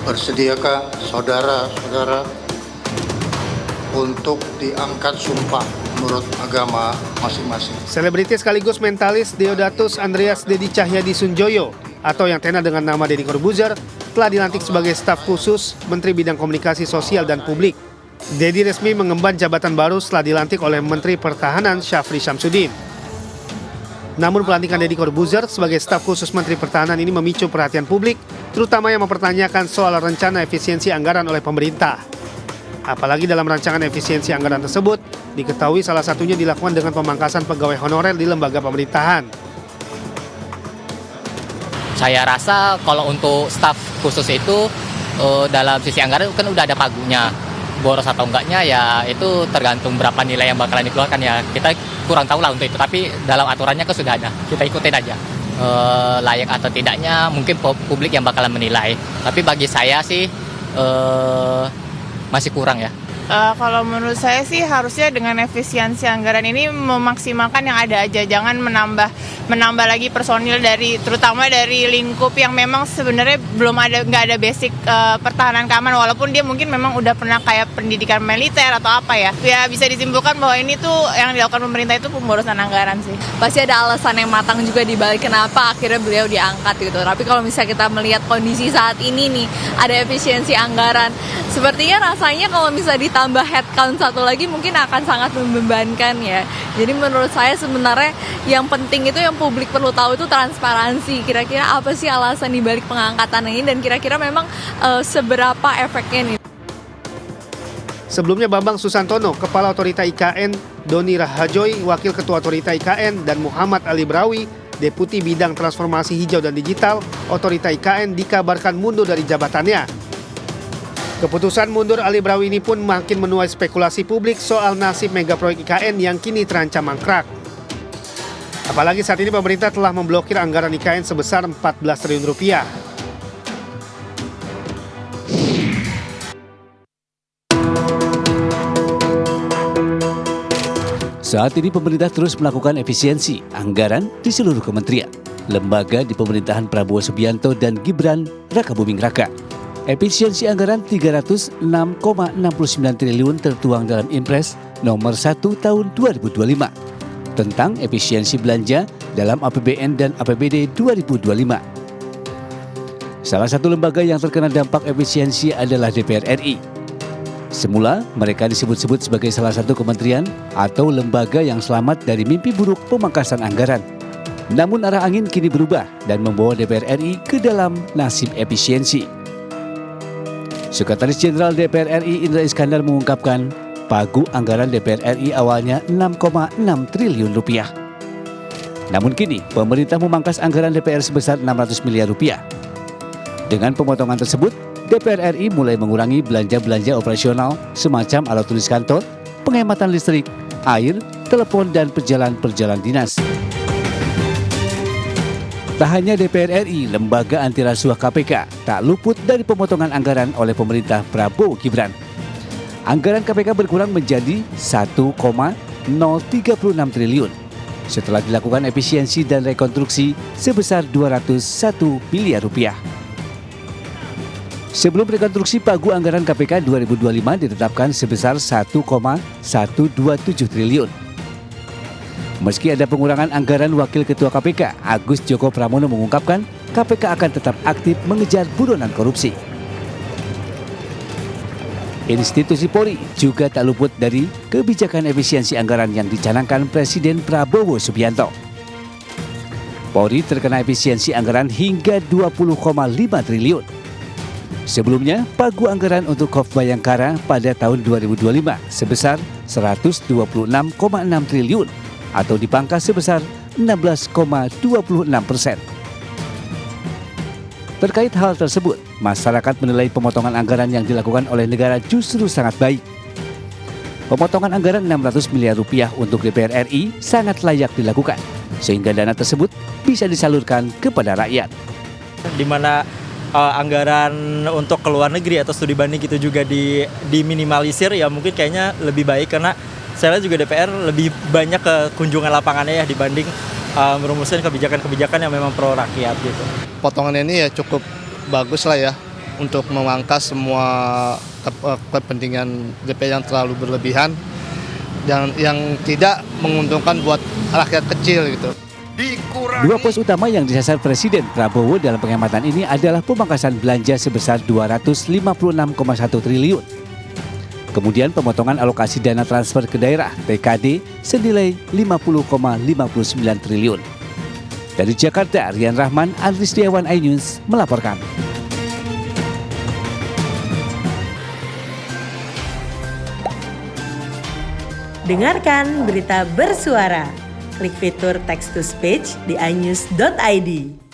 Bersediakah saudara-saudara untuk diangkat sumpah menurut agama masing-masing? Selebriti sekaligus mentalis Deodatus Andreas Dedi Cahyadi Sunjoyo atau yang tenar dengan nama Deddy Corbuzier telah dilantik sebagai staf khusus Menteri Bidang Komunikasi Sosial dan Publik. Dedi resmi mengemban jabatan baru setelah dilantik oleh Menteri Pertahanan Syafri Syamsuddin. Namun pelantikan Deddy Corbuzier sebagai staf khusus Menteri Pertahanan ini memicu perhatian publik, terutama yang mempertanyakan soal rencana efisiensi anggaran oleh pemerintah. Apalagi dalam rancangan efisiensi anggaran tersebut, diketahui salah satunya dilakukan dengan pemangkasan pegawai honorer di lembaga pemerintahan. Saya rasa kalau untuk staf khusus itu dalam sisi anggaran kan udah ada pagunya. Boros atau enggaknya ya itu tergantung berapa nilai yang bakalan dikeluarkan ya. Kita kurang tahu lah untuk itu, tapi dalam aturannya kan sudah ada. Kita ikutin aja. Layak atau tidaknya mungkin publik yang bakalan menilai. Tapi bagi saya sih masih kurang ya. Kalau menurut saya sih harusnya dengan efisiensi anggaran ini memaksimalkan yang ada aja, jangan menambah lagi personil terutama dari lingkup yang memang sebenarnya nggak ada basic pertahanan keamanan, walaupun dia mungkin memang udah pernah kayak pendidikan militer atau apa ya. Ya bisa disimpulkan bahwa ini tuh yang dilakukan pemerintah itu pemborosan anggaran sih. Pasti ada alasan yang matang juga dibalik kenapa akhirnya beliau diangkat gitu. Tapi kalau misalnya kita melihat kondisi saat ini nih, ada efisiensi anggaran, sepertinya rasanya kalau misalnya ditambah headcount satu lagi mungkin akan sangat membebankan ya. Jadi menurut saya sebenarnya yang penting itu yang publik perlu tahu itu transparansi. Kira-kira apa sih alasan dibalik pengangkatan ini dan kira-kira memang seberapa efeknya nih. Sebelumnya Bambang Susantono, Kepala Otorita IKN, Doni Rahajoy, Wakil Ketua Otorita IKN, dan Muhammad Ali Brawi, Deputi Bidang Transformasi Hijau dan Digital, Otorita IKN dikabarkan mundur dari jabatannya. Keputusan mundur Ali Brawi ini pun makin menuai spekulasi publik soal nasib megaproyek IKN yang kini terancam mangkrak. Apalagi saat ini pemerintah telah memblokir anggaran IKN sebesar 14 triliun rupiah. Saat ini pemerintah terus melakukan efisiensi anggaran di seluruh kementerian, lembaga di pemerintahan Prabowo Subianto dan Gibran Rakabuming Raka. Efisiensi anggaran 306,69 triliun tertuang dalam Impres nomor 1 tahun 2025 tentang efisiensi belanja dalam APBN dan APBD 2025. Salah satu lembaga yang terkena dampak efisiensi adalah DPR RI. Semula mereka disebut-sebut sebagai salah satu kementerian atau lembaga yang selamat dari mimpi buruk pemangkasan anggaran. Namun arah angin kini berubah dan membawa DPR RI ke dalam nasib efisiensi. Sekretaris Jenderal DPR RI Indra Iskandar mengungkapkan pagu anggaran DPR RI awalnya 6,6 triliun rupiah. Namun kini pemerintah memangkas anggaran DPR sebesar 600 miliar rupiah. Dengan pemotongan tersebut, DPR RI mulai mengurangi belanja-belanja operasional semacam alat tulis kantor, penghematan listrik, air, telepon, dan perjalanan dinas. Tak hanya DPR RI, lembaga anti rasuah KPK tak luput dari pemotongan anggaran oleh pemerintah Prabowo Gibran. Anggaran KPK berkurang menjadi 1,036 triliun setelah dilakukan efisiensi dan rekonstruksi sebesar 201 miliar rupiah. Sebelum rekonstruksi, pagu anggaran KPK 2025 ditetapkan sebesar 1,127 triliun. Meski ada pengurangan anggaran, Wakil Ketua KPK Agus Joko Pramono mengungkapkan KPK akan tetap aktif mengejar buronan korupsi. Institusi Polri juga tak luput dari kebijakan efisiensi anggaran yang dicanangkan Presiden Prabowo Subianto. Polri terkena efisiensi anggaran hingga 20,5 triliun. Sebelumnya, pagu anggaran untuk Kof Bayangkara pada tahun 2025 sebesar 126,6 triliun atau dipangkas sebesar 16,26%. Terkait hal tersebut, masyarakat menilai pemotongan anggaran yang dilakukan oleh negara justru sangat baik. Pemotongan anggaran 600 miliar rupiah untuk DPR RI sangat layak dilakukan, sehingga dana tersebut bisa disalurkan kepada rakyat. Di mana anggaran untuk ke luar negeri atau studi banding itu juga diminimalisir, ya mungkin kayaknya lebih baik karena saya lihat juga DPR lebih banyak ke kunjungan lapangannya ya dibanding merumuskan kebijakan-kebijakan yang memang pro rakyat gitu. Potongan ini ya cukup bagus lah ya untuk memangkas semua kepentingan DPR yang terlalu berlebihan dan yang tidak menguntungkan buat rakyat kecil gitu. Dua pos utama yang disasar Presiden Prabowo dalam penghematan ini adalah pemangkasan belanja sebesar 256,1 triliun. Kemudian pemotongan alokasi dana transfer ke daerah TKD senilai 50,59 triliun. Dari Jakarta, Rian Rahman, Andri Setiawan, iNews melaporkan. Dengarkan berita bersuara. Klik fitur text to speech di inews.id.